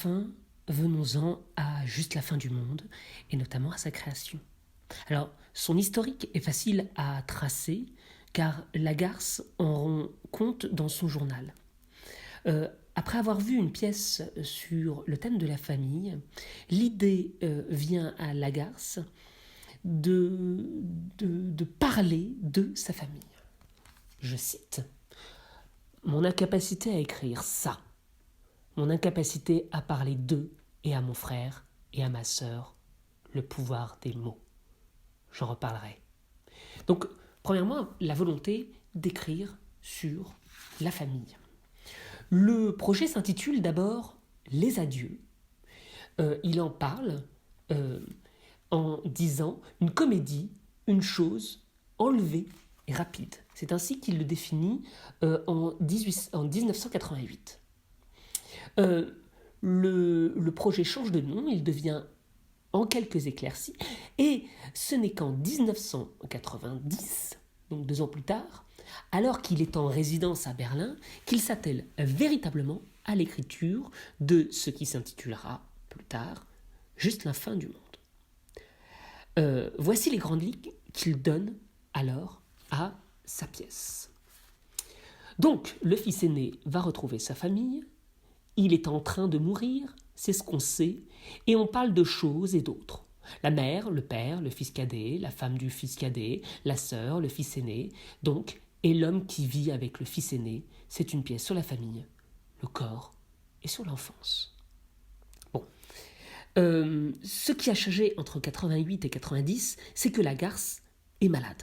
Enfin, venons-en à Juste la fin du monde, et notamment à sa création. Alors, son historique est facile à tracer, car Lagarce en rend compte dans son journal. Après avoir vu une pièce sur le thème de la famille, l'idée vient à Lagarce de parler de sa famille. Je cite: Mon incapacité à écrire ça, mon incapacité à parler d'eux et à mon frère et à ma sœur, le pouvoir des mots. J'en reparlerai. Donc, premièrement, la volonté d'écrire sur la famille. Le projet s'intitule d'abord Les adieux. Il en parle en disant une comédie, une chose enlevée et rapide. C'est ainsi qu'il le définit en 1988. Le projet change de nom, il devient En quelques éclaircies, et ce n'est qu'en 1990, donc 2 ans plus tard, alors qu'il est en résidence à Berlin, qu'il s'attelle véritablement à l'écriture de ce qui s'intitulera plus tard Juste la fin du monde. Voici les grandes lignes qu'il donne alors à sa pièce. Donc, le fils aîné va retrouver sa famille, il est en train de mourir, c'est ce qu'on sait, et on parle de choses et d'autres. La mère, le père, le fils cadet, la femme du fils cadet, la sœur, le fils aîné, donc, et l'homme qui vit avec le fils aîné, c'est une pièce sur la famille, le corps et sur l'enfance. Bon. Ce qui a changé entre 88 et 90, c'est que Lagarce est malade.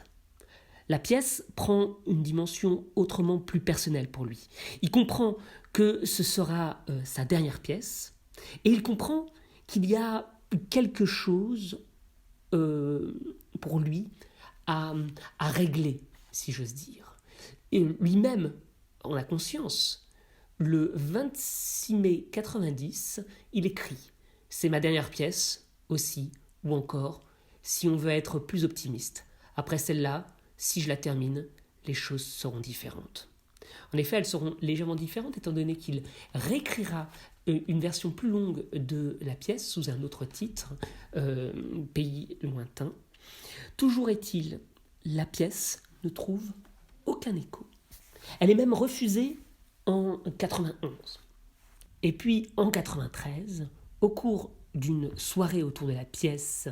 La pièce prend une dimension autrement plus personnelle pour lui. Il comprend que ce sera sa dernière pièce, et il comprend qu'il y a quelque chose pour lui à régler, si j'ose dire. Et lui-même en a conscience. Le 26 mai 90, il écrit « C'est ma dernière pièce aussi », ou encore « Si on veut être plus optimiste, après celle-là, si je la termine, les choses seront différentes ». En effet, elles seront légèrement différentes étant donné qu'il réécrira une version plus longue de la pièce sous un autre titre, Pays lointain. Toujours est-il, la pièce ne trouve aucun écho. Elle est même refusée en 91. Et puis en 93, au cours d'une soirée autour de la pièce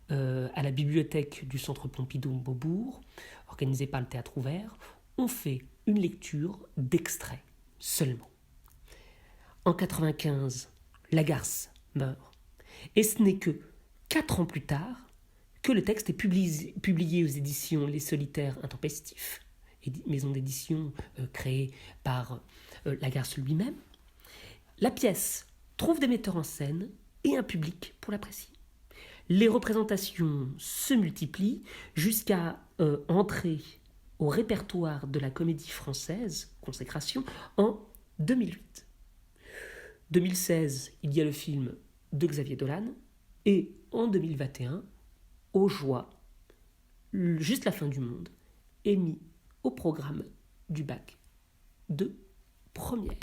à la bibliothèque du Centre Pompidou-Beaubourg, organisée par le Théâtre Ouvert, on fait une lecture d'extraits seulement. En 95, Lagarce meurt, et ce n'est que 4 ans plus tard que le texte est publié aux éditions Les Solitaires Intempestifs, maison d'édition créée par Lagarce lui-même. La pièce trouve des metteurs en scène et un public pour l'apprécier. Les représentations se multiplient jusqu'à entrer au répertoire de la Comédie Française, Consécration, en 2008. 2016, il y a le film de Xavier Dolan, et en 2021, Aux Joies, Juste la fin du monde, est mis au programme du bac de première.